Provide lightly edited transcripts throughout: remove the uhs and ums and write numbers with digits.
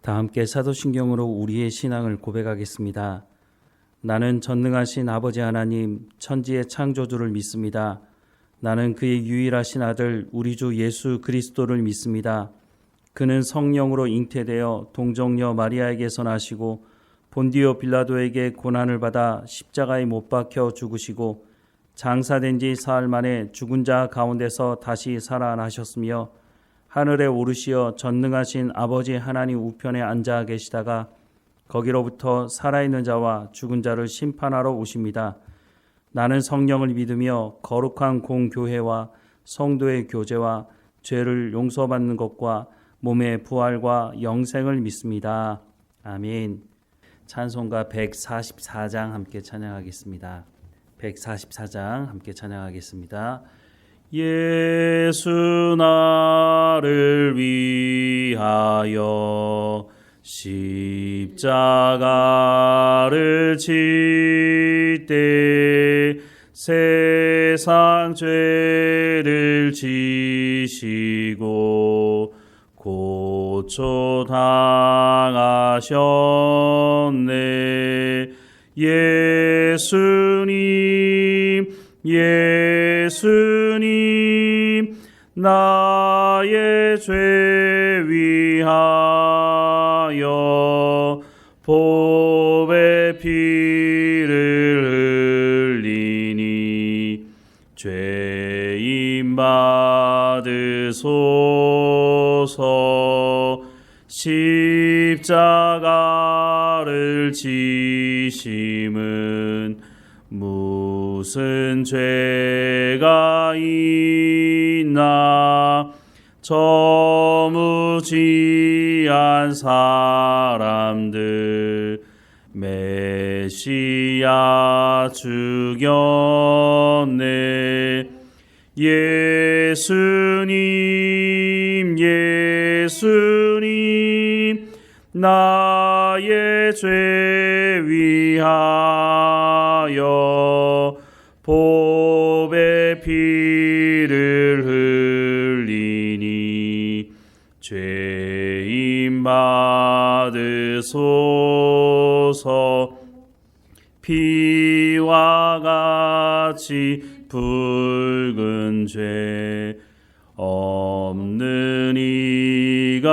다 함께 사도신경으로 우리의 신앙을 고백하겠습니다. 나는 전능하신 아버지 하나님, 천지의 창조주를 믿습니다. 나는 그의 유일하신 아들 우리 주 예수 그리스도를 믿습니다. 그는 성령으로 잉태되어 동정녀 마리아에게서 나시고 본디오 빌라도에게 고난을 받아 십자가에 못 박혀 죽으시고 장사된 지 사흘 만에 죽은 자 가운데서 다시 살아나셨으며 하늘에 오르시어 전능하신 아버지 하나님 우편에 앉아 계시다가 거기로부터 살아있는 자와 죽은 자를 심판하러 오십니다. 나는 성령을 믿으며 거룩한 공교회와 성도의 교제와 죄를 용서받는 것과 몸의 부활과 영생을 믿습니다. 아멘. 찬송가 144장 함께 찬양하겠습니다. 144장 함께 찬양하겠습니다. 예수 나를 위하여 십자가를 질 때 세상 죄를 지시고 고초 당하셨네. 예수님 나의 죄 위하여 보배 피를 흘리니 죄인 받으소서. 십자가를 지심은 무슨 죄가 있나. 저무지한 사람들 메시아 죽였네. 예수님 나의 죄 위하여 보배 피를 흘리니 죄인 받으소서. 피와 같이 붉은 죄 없는 이가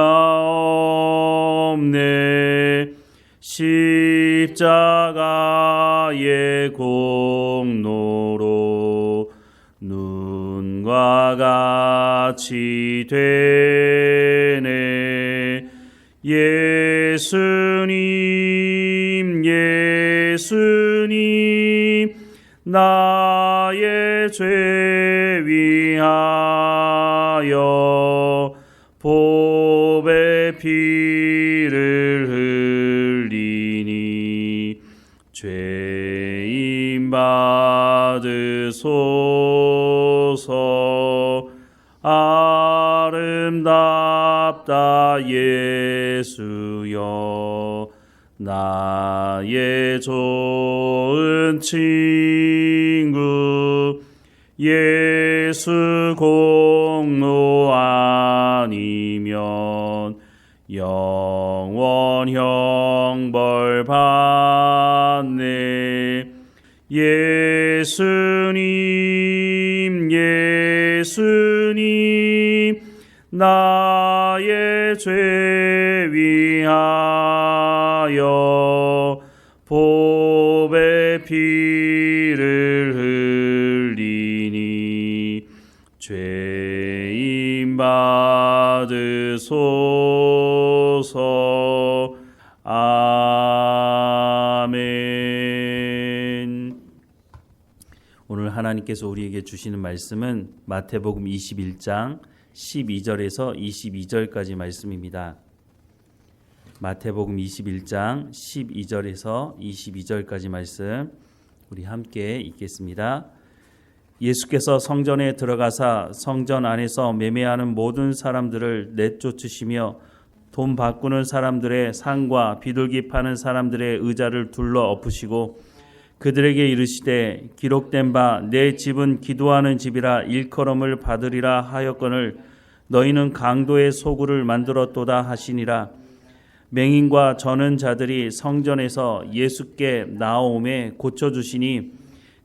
없네. 십자가의 공로로 눈과 같이 되네. 예수님 나의 죄 위하여 보배 피를 흘리니 죄인 받으소서. 아름답다 예수여 나의 좋은 친구. 예수 공로 아니면 영원 형벌 받네. 예수님 나의 죄 위하여 보배 피를 흘리니 죄인 받으소서. 아멘. 오늘 하나님께서 우리에게 주시는 말씀은 마태복음 21장 12절에서 22절까지 말씀입니다. 마태복음 21장 12절에서 22절까지 말씀 우리 함께 읽겠습니다. 예수께서 성전에 들어가사 성전 안에서 매매하는 모든 사람들을 내쫓으시며 돈 바꾸는 사람들의 상과 비둘기 파는 사람들의 의자를 둘러 엎으시고 그들에게 이르시되 기록된 바 내 집은 기도하는 집이라 일컬음을 받으리라 하였거늘 너희는 강도의 소굴을 만들었도다 하시니라. 맹인과 저는 자들이 성전에서 예수께 나아오매 고쳐주시니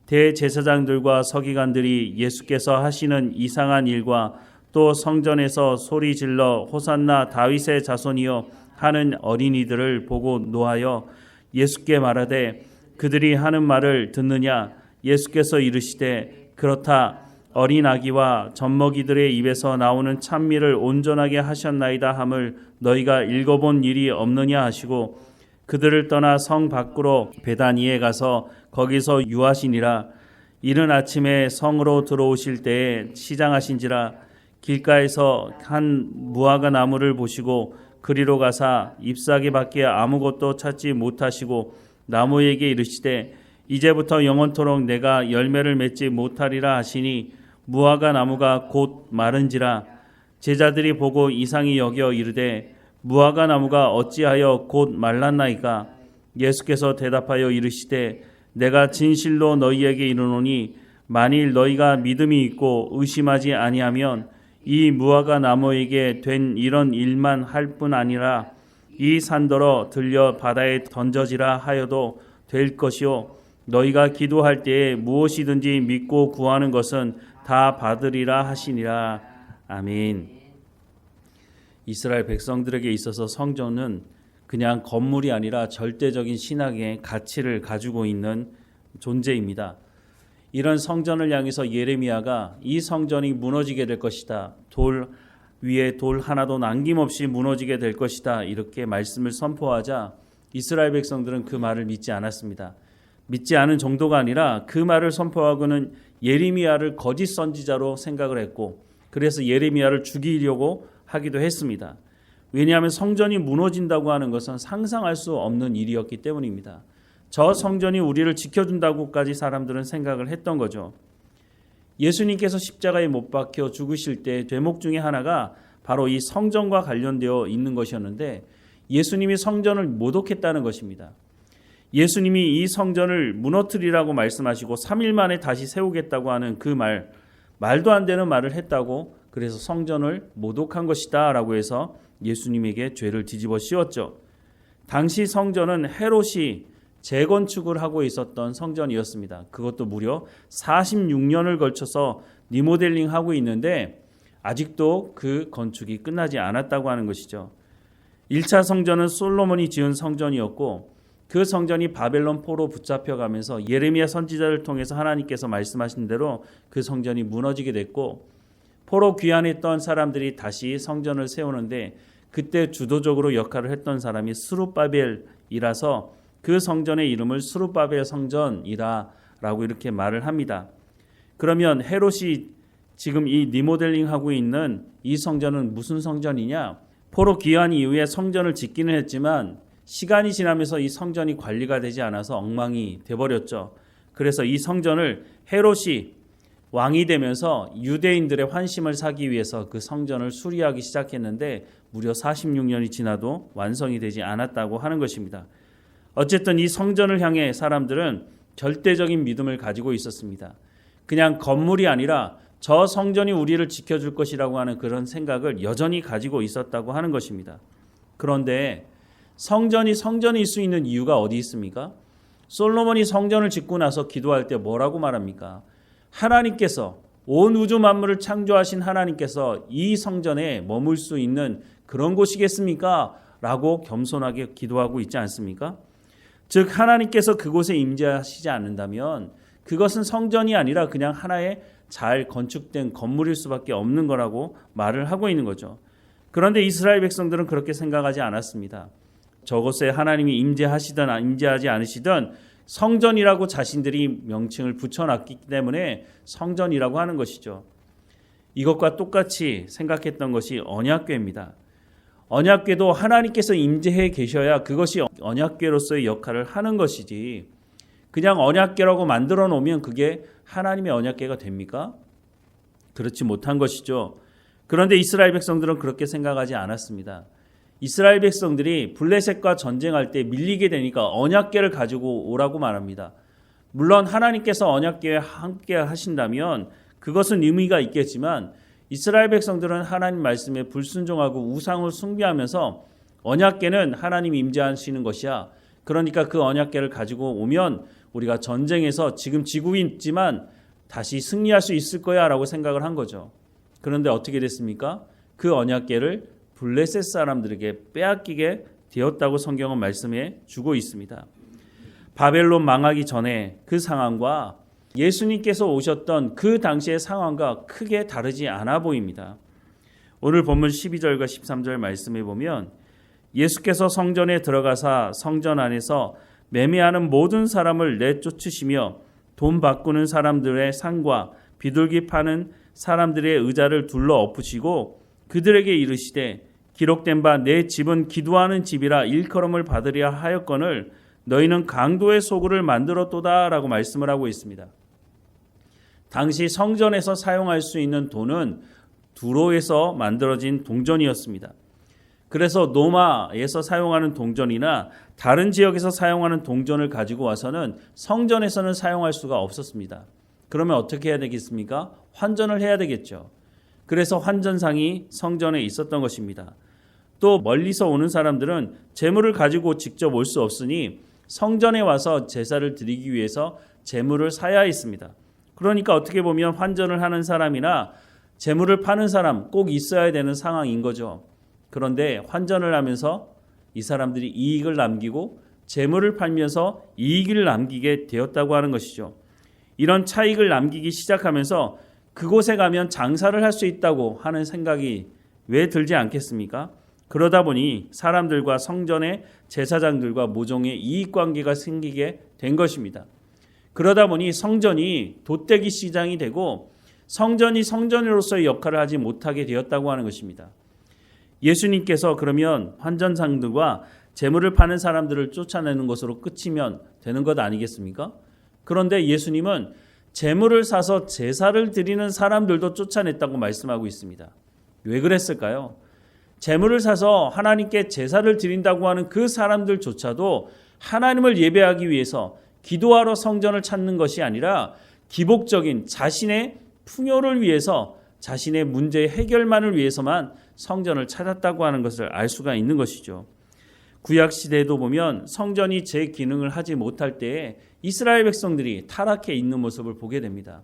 대제사장들과 서기관들이 예수께서 하시는 이상한 일과 또 성전에서 소리 질러 호산나 다윗의 자손이여 하는 어린이들을 보고 노하여 예수께 말하되 그들이 하는 말을 듣느냐. 예수께서 이르시되 그렇다. 어린 아기와 젖먹이들의 입에서 나오는 찬미를 온전하게 하셨나이다 함을 너희가 읽어본 일이 없느냐 하시고 그들을 떠나 성 밖으로 베다니에 가서 거기서 유하시니라. 이른 아침에 성으로 들어오실 때에 시장하신지라. 길가에서 한 무화과 나무를 보시고 그리로 가사 잎사귀밖에 아무것도 찾지 못하시고 나무에게 이르시되 이제부터 영원토록 내가 열매를 맺지 못하리라 하시니 무화과 나무가 곧 마른지라. 제자들이 보고 이상히 여겨 이르되 무화과 나무가 어찌하여 곧 말랐나이까. 예수께서 대답하여 이르시되 내가 진실로 너희에게 이르노니 만일 너희가 믿음이 있고 의심하지 아니하면 이 무화과 나무에게 된 이런 일만 할 뿐 아니라 이 산더러 들려 바다에 던져지라 하여도 될 것이요 너희가 기도할 때에 무엇이든지 믿고 구하는 것은 다 받으리라 하시니라. 아멘. 이스라엘 백성들에게 있어서 성전은 그냥 건물이 아니라 절대적인 신앙의 가치를 가지고 있는 존재입니다. 이런 성전을 향해서 예레미야가 이 성전이 무너지게 될 것이다. 돌 위에 돌 하나도 남김없이 무너지게 될 것이다. 이렇게 말씀을 선포하자 이스라엘 백성들은 그 말을 믿지 않았습니다. 믿지 않은 정도가 아니라 그 말을 선포하고는 예레미야를 거짓 선지자로 생각을 했고 그래서 예레미야를 죽이려고 하기도 했습니다. 왜냐하면 성전이 무너진다고 하는 것은 상상할 수 없는 일이었기 때문입니다. 저 성전이 우리를 지켜준다고까지 사람들은 생각을 했던 거죠. 예수님께서 십자가에 못 박혀 죽으실 때 대목 중에 하나가 바로 이 성전과 관련되어 있는 것이었는데 예수님이 성전을 모독했다는 것입니다. 예수님이 이 성전을 무너뜨리라고 말씀하시고 3일 만에 다시 세우겠다고 하는 그 말도 안 되는 말을 했다고 그래서 성전을 모독한 것이다 라고 해서 예수님에게 죄를 뒤집어 씌웠죠. 당시 성전은 헤롯이 재건축을 하고 있었던 성전이었습니다. 그것도 무려 46년을 걸쳐서 리모델링하고 있는데 아직도 그 건축이 끝나지 않았다고 하는 것이죠. 1차 성전은 솔로몬이 지은 성전이었고 그 성전이 바벨론 포로 붙잡혀가면서 예레미야 선지자를 통해서 하나님께서 말씀하신 대로 그 성전이 무너지게 됐고 포로 귀환했던 사람들이 다시 성전을 세우는데 그때 주도적으로 역할을 했던 사람이 스룹바벨이라서 그 성전의 이름을 스룹바벨 성전이라고 이렇게 말을 합니다. 그러면 헤롯이 지금 이 리모델링하고 있는 이 성전은 무슨 성전이냐? 포로 귀환 이후에 성전을 짓기는 했지만 시간이 지나면서 이 성전이 관리가 되지 않아서 엉망이 돼버렸죠. 그래서 이 성전을 헤롯이 왕이 되면서 유대인들의 환심을 사기 위해서 그 성전을 수리하기 시작했는데 무려 46년이 지나도 완성이 되지 않았다고 하는 것입니다. 어쨌든 이 성전을 향해 사람들은 절대적인 믿음을 가지고 있었습니다. 그냥 건물이 아니라 저 성전이 우리를 지켜줄 것이라고 하는 그런 생각을 여전히 가지고 있었다고 하는 것입니다. 그런데 성전이 성전일 수 있는 이유가 어디 있습니까? 솔로몬이 성전을 짓고 나서 기도할 때 뭐라고 말합니까? 하나님께서 온 우주 만물을 창조하신 하나님께서 이 성전에 머물 수 있는 그런 곳이겠습니까? 라고 겸손하게 기도하고 있지 않습니까? 즉 하나님께서 그곳에 임재하시지 않는다면 그것은 성전이 아니라 그냥 하나의 잘 건축된 건물일 수밖에 없는 거라고 말을 하고 있는 거죠. 그런데 이스라엘 백성들은 그렇게 생각하지 않았습니다. 저곳에 하나님이 임재하시든 임재하지 않으시든 성전이라고 자신들이 명칭을 붙여놨기 때문에 성전이라고 하는 것이죠. 이것과 똑같이 생각했던 것이 언약궤입니다. 언약궤도 하나님께서 임재해 계셔야 그것이 언약궤로서의 역할을 하는 것이지 그냥 언약궤라고 만들어 놓으면 그게 하나님의 언약궤가 됩니까? 그렇지 못한 것이죠. 그런데 이스라엘 백성들은 그렇게 생각하지 않았습니다. 이스라엘 백성들이 블레셋과 전쟁할 때 밀리게 되니까 언약궤를 가지고 오라고 말합니다. 물론 하나님께서 언약궤에 함께 하신다면 그것은 의미가 있겠지만 이스라엘 백성들은 하나님 말씀에 불순종하고 우상을 숭배하면서 언약궤는 하나님이 임재하시는 것이야. 그러니까 그 언약궤를 가지고 오면 우리가 전쟁에서 지금 지고 있지만 다시 승리할 수 있을 거야 라고 생각을 한 거죠. 그런데 어떻게 됐습니까? 그 언약궤를 블레셋 사람들에게 빼앗기게 되었다고 성경은 말씀해 주고 있습니다. 바벨론 망하기 전에 그 상황과 예수님께서 오셨던 그 당시의 상황과 크게 다르지 않아 보입니다. 오늘 본문 12절과 13절 말씀해 보면 예수께서 성전에 들어가사 성전 안에서 매매하는 모든 사람을 내쫓으시며 돈 바꾸는 사람들의 상과 비둘기 파는 사람들의 의자를 둘러 엎으시고 그들에게 이르시되 기록된 바 내 집은 기도하는 집이라 일컬음을 받으려 하였거늘 너희는 강도의 소굴을 만들었도다 라고 말씀을 하고 있습니다. 당시 성전에서 사용할 수 있는 돈은 두로에서 만들어진 동전이었습니다. 그래서 노마에서 사용하는 동전이나 다른 지역에서 사용하는 동전을 가지고 와서는 성전에서는 사용할 수가 없었습니다. 그러면 어떻게 해야 되겠습니까? 환전을 해야 되겠죠. 그래서 환전상이 성전에 있었던 것입니다. 또 멀리서 오는 사람들은 재물을 가지고 직접 올 수 없으니 성전에 와서 제사를 드리기 위해서 재물을 사야 했습니다. 그러니까 어떻게 보면 환전을 하는 사람이나 재물을 파는 사람 꼭 있어야 되는 상황인 거죠. 그런데 환전을 하면서 이 사람들이 이익을 남기고 재물을 팔면서 이익을 남기게 되었다고 하는 것이죠. 이런 차익을 남기기 시작하면서 그곳에 가면 장사를 할 수 있다고 하는 생각이 왜 들지 않겠습니까? 그러다 보니 사람들과 성전의 제사장들과 모종의 이익관계가 생기게 된 것입니다. 그러다 보니 성전이 돛대기 시장이 되고 성전이 성전으로서의 역할을 하지 못하게 되었다고 하는 것입니다. 예수님께서 그러면 환전상들과 재물을 파는 사람들을 쫓아내는 것으로 끝이면 되는 것 아니겠습니까? 그런데 예수님은 재물을 사서 제사를 드리는 사람들도 쫓아냈다고 말씀하고 있습니다. 왜 그랬을까요? 재물을 사서 하나님께 제사를 드린다고 하는 그 사람들조차도 하나님을 예배하기 위해서 기도하러 성전을 찾는 것이 아니라 기복적인 자신의 풍요를 위해서 자신의 문제 해결만을 위해서만 성전을 찾았다고 하는 것을 알 수가 있는 것이죠. 구약 시대에도 보면 성전이 제 기능을 하지 못할 때에 이스라엘 백성들이 타락해 있는 모습을 보게 됩니다.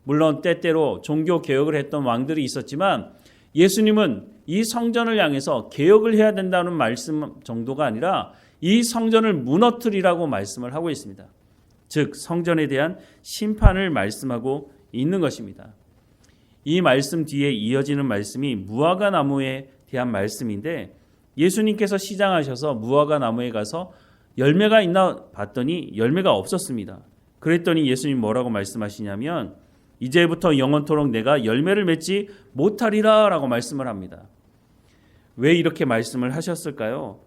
물론 때때로 종교 개혁을 했던 왕들이 있었지만 예수님은 이 성전을 향해서 개혁을 해야 된다는 말씀 정도가 아니라 이 성전을 무너뜨리라고 말씀을 하고 있습니다. 즉 성전에 대한 심판을 말씀하고 있는 것입니다. 이 말씀 뒤에 이어지는 말씀이 무화과 나무에 대한 말씀인데 예수님께서 시장하셔서 무화과 나무에 가서 열매가 있나 봤더니 열매가 없었습니다. 그랬더니 예수님 뭐라고 말씀하시냐면 이제부터 영원토록 내가 열매를 맺지 못하리라 라고 말씀을 합니다. 왜 이렇게 말씀을 하셨을까요?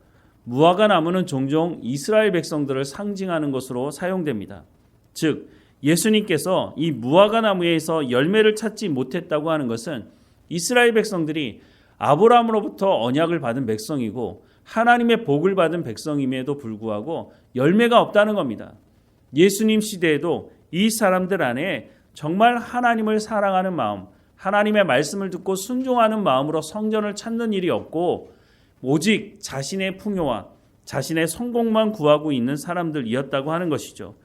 무화과 나무는 종종 이스라엘 백성들을 상징하는 것으로 사용됩니다. 즉 예수님께서 이 무화과 나무에서 열매를 찾지 못했다고 하는 것은 이스라엘 백성들이 아브라함으로부터 언약을 받은 백성이고 하나님의 복을 받은 백성임에도 불구하고 열매가 없다는 겁니다. 예수님 시대에도 이 사람들 안에 정말 하나님을 사랑하는 마음, 하나님의 말씀을 듣고 순종하는 마음으로 성전을 찾는 일이 없고 오직 자신의 풍요와 자신의 성공만 구하고 있는 사람들이었다고 하는 것이죠.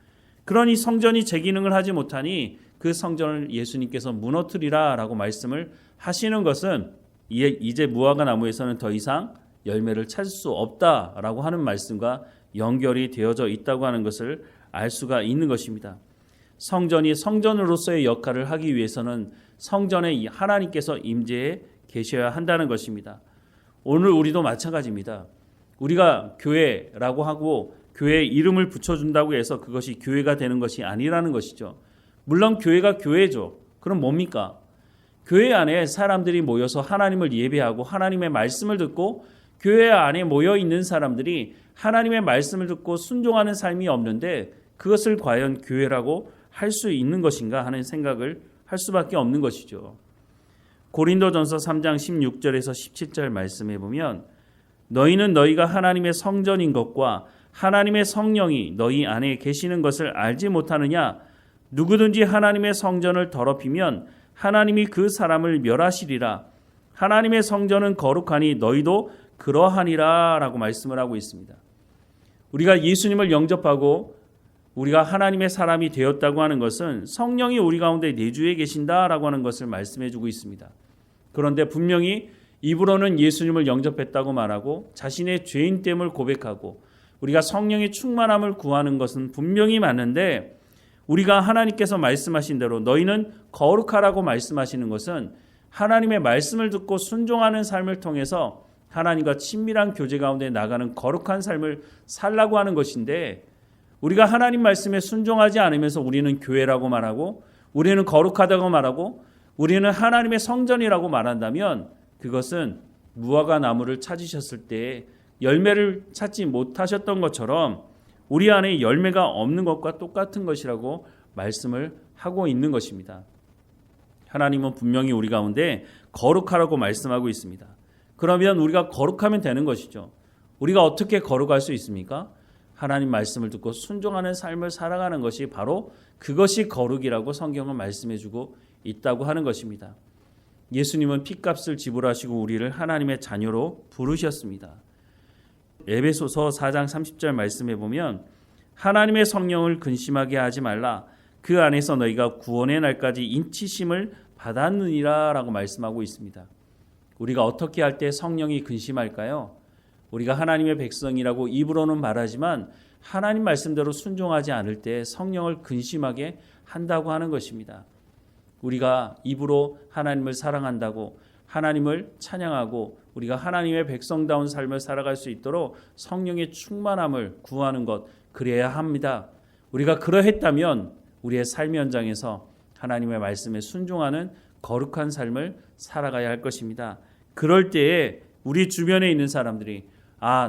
그러니 성전이 제 기능을 하지 못하니 그 성전을 예수님께서 무너뜨리라 라고 말씀을 하시는 것은 이제 무화과 나무에서는 더 이상 열매를 찾을 수 없다라고 하는 말씀과 연결이 되어져 있다고 하는 것을 알 수가 있는 것입니다. 성전이 성전으로서의 역할을 하기 위해서는 성전에 하나님께서 임재해 계셔야 한다는 것입니다. 오늘 우리도 마찬가지입니다. 우리가 교회라고 하고 교회에 이름을 붙여준다고 해서 그것이 교회가 되는 것이 아니라는 것이죠. 물론 교회가 교회죠. 그럼 뭡니까? 교회 안에 사람들이 모여서 하나님을 예배하고 하나님의 말씀을 듣고 교회 안에 모여 있는 사람들이 하나님의 말씀을 듣고 순종하는 삶이 없는데 그것을 과연 교회라고 할 수 있는 것인가 하는 생각을 할 수밖에 없는 것이죠. 고린도전서 3장 16절에서 17절 말씀해 보면 너희는 너희가 하나님의 성전인 것과 하나님의 성령이 너희 안에 계시는 것을 알지 못하느냐? 누구든지 하나님의 성전을 더럽히면 하나님이 그 사람을 멸하시리라. 하나님의 성전은 거룩하니 너희도 그러하니라 라고 말씀을 하고 있습니다. 우리가 예수님을 영접하고 우리가 하나님의 사람이 되었다고 하는 것은 성령이 우리 가운데 내주해 계신다라고 하는 것을 말씀해 주고 있습니다. 그런데 분명히 입으로는 예수님을 영접했다고 말하고 자신의 죄인됨을 고백하고 우리가 성령의 충만함을 구하는 것은 분명히 맞는데, 우리가 하나님께서 말씀하신 대로 너희는 거룩하라고 말씀하시는 것은 하나님의 말씀을 듣고 순종하는 삶을 통해서 하나님과 친밀한 교제 가운데 나가는 거룩한 삶을 살라고 하는 것인데, 우리가 하나님 말씀에 순종하지 않으면서 우리는 교회라고 말하고 우리는 거룩하다고 말하고 우리는 하나님의 성전이라고 말한다면 그것은 무화과 나무를 찾으셨을 때 열매를 찾지 못하셨던 것처럼 우리 안에 열매가 없는 것과 똑같은 것이라고 말씀을 하고 있는 것입니다. 하나님은 분명히 우리 가운데 거룩하라고 말씀하고 있습니다. 그러면 우리가 거룩하면 되는 것이죠. 우리가 어떻게 거룩할 수 있습니까? 하나님 말씀을 듣고 순종하는 삶을 살아가는 것이 바로 그것이 거룩이라고 성경은 말씀해주고 있다고 하는 것입니다. 예수님은 핏값을 지불하시고 우리를 하나님의 자녀로 부르셨습니다. 에베소서 4장 30절 말씀해 보면 하나님의 성령을 근심하게 하지 말라. 그 안에서 너희가 구원의 날까지 인치심을 받았느니라 라고 말씀하고 있습니다. 우리가 어떻게 할 때 성령이 근심할까요? 우리가 하나님의 백성이라고 입으로는 말하지만 하나님 말씀대로 순종하지 않을 때 성령을 근심하게 한다고 하는 것입니다. 우리가 입으로 하나님을 사랑한다고 하나님을 찬양하고 우리가 하나님의 백성다운 삶을 살아갈 수 있도록 성령의 충만함을 구하는 것, 그래야 합니다. 우리가 그러했다면 우리의 삶 현장에서 하나님의 말씀에 순종하는 거룩한 삶을 살아가야 할 것입니다. 그럴 때에 우리 주변에 있는 사람들이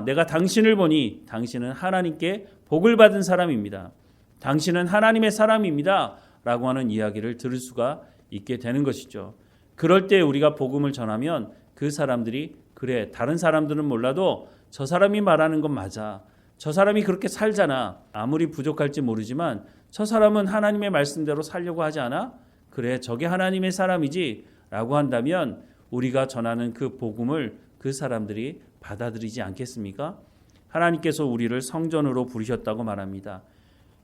내가 당신을 보니 당신은 하나님께 복을 받은 사람입니다. 당신은 하나님의 사람입니다. 라고 하는 이야기를 들을 수가 있게 되는 것이죠. 그럴 때 우리가 복음을 전하면 그 사람들이 그래, 다른 사람들은 몰라도 저 사람이 말하는 건 맞아. 저 사람이 그렇게 살잖아. 아무리 부족할지 모르지만 저 사람은 하나님의 말씀대로 살려고 하지 않아? 그래, 저게 하나님의 사람이지 라고 한다면 우리가 전하는 그 복음을 그 사람들이 받아들이지 않겠습니까? 하나님께서 우리를 성전으로 부르셨다고 말합니다.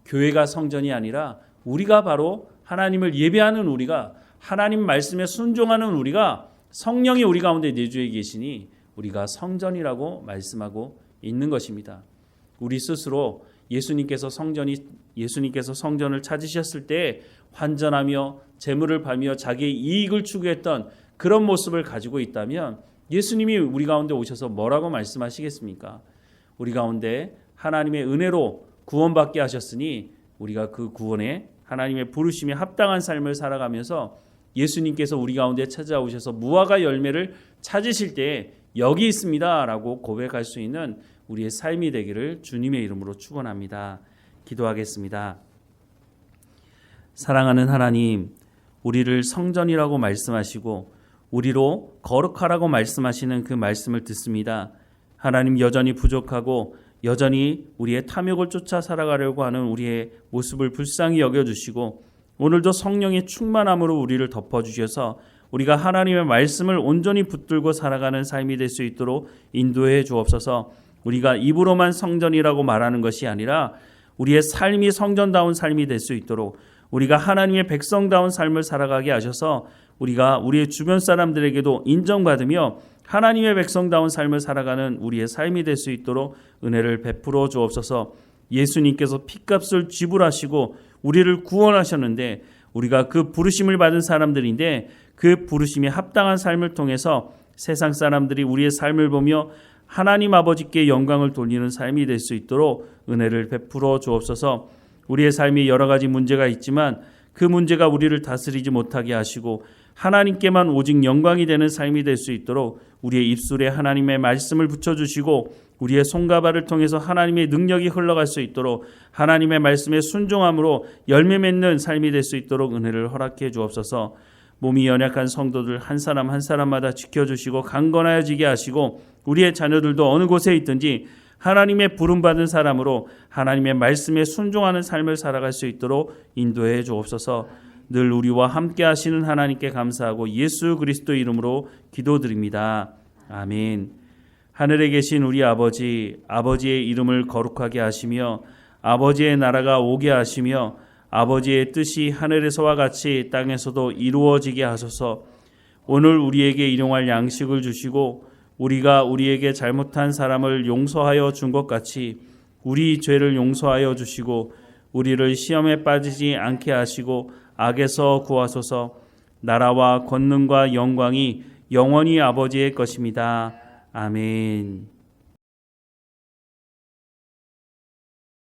교회가 성전이 아니라 우리가 바로 하나님을 예배하는 우리가, 하나님 말씀에 순종하는 우리가, 성령이 우리 가운데 내주해 계시니 우리가 성전이라고 말씀하고 있는 것입니다. 우리 스스로 예수님께서 성전을 찾으셨을 때 환전하며 재물을 팔며 자기의 이익을 추구했던 그런 모습을 가지고 있다면 예수님이 우리 가운데 오셔서 뭐라고 말씀하시겠습니까? 우리 가운데 하나님의 은혜로 구원받게 하셨으니 우리가 그 구원에 하나님의 부르심에 합당한 삶을 살아가면서 예수님께서 우리 가운데 찾아오셔서 무화과 열매를 찾으실 때 여기 있습니다 라고 고백할 수 있는 우리의 삶이 되기를 주님의 이름으로 축원합니다. 기도하겠습니다. 사랑하는 하나님, 우리를 성전이라고 말씀하시고 우리로 거룩하라고 말씀하시는 그 말씀을 듣습니다. 하나님, 여전히 부족하고 여전히 우리의 탐욕을 쫓아 살아가려고 하는 우리의 모습을 불쌍히 여겨주시고 오늘도 성령의 충만함으로 우리를 덮어주셔서 우리가 하나님의 말씀을 온전히 붙들고 살아가는 삶이 될 수 있도록 인도해 주옵소서. 우리가 입으로만 성전이라고 말하는 것이 아니라 우리의 삶이 성전다운 삶이 될 수 있도록 우리가 하나님의 백성다운 삶을 살아가게 하셔서 우리가 우리의 주변 사람들에게도 인정받으며 하나님의 백성다운 삶을 살아가는 우리의 삶이 될 수 있도록 은혜를 베풀어 주옵소서. 예수님께서 핏값을 지불하시고 우리를 구원하셨는데 우리가 그 부르심을 받은 사람들인데 그 부르심에 합당한 삶을 통해서 세상 사람들이 우리의 삶을 보며 하나님 아버지께 영광을 돌리는 삶이 될 수 있도록 은혜를 베풀어 주옵소서. 우리의 삶에 여러 가지 문제가 있지만 그 문제가 우리를 다스리지 못하게 하시고 하나님께만 오직 영광이 되는 삶이 될 수 있도록 우리의 입술에 하나님의 말씀을 붙여주시고 우리의 손과 발을 통해서 하나님의 능력이 흘러갈 수 있도록 하나님의 말씀에 순종함으로 열매 맺는 삶이 될 수 있도록 은혜를 허락해 주옵소서. 몸이 연약한 성도들 한 사람 한 사람마다 지켜주시고 강건하여지게 하시고 우리의 자녀들도 어느 곳에 있든지 하나님의 부름받은 사람으로 하나님의 말씀에 순종하는 삶을 살아갈 수 있도록 인도해 주옵소서. 늘 우리와 함께 하시는 하나님께 감사하고 예수 그리스도 이름으로 기도드립니다. 아멘. 하늘에 계신 우리 아버지, 아버지의 이름을 거룩하게 하시며 아버지의 나라가 오게 하시며 아버지의 뜻이 하늘에서와 같이 땅에서도 이루어지게 하소서. 오늘 우리에게 일용할 양식을 주시고 우리가 우리에게 잘못한 사람을 용서하여 준 것 같이 우리 죄를 용서하여 주시고 우리를 시험에 빠지지 않게 하시고 악에서 구하소서. 나라와 권능과 영광이 영원히 아버지의 것입니다. 아멘.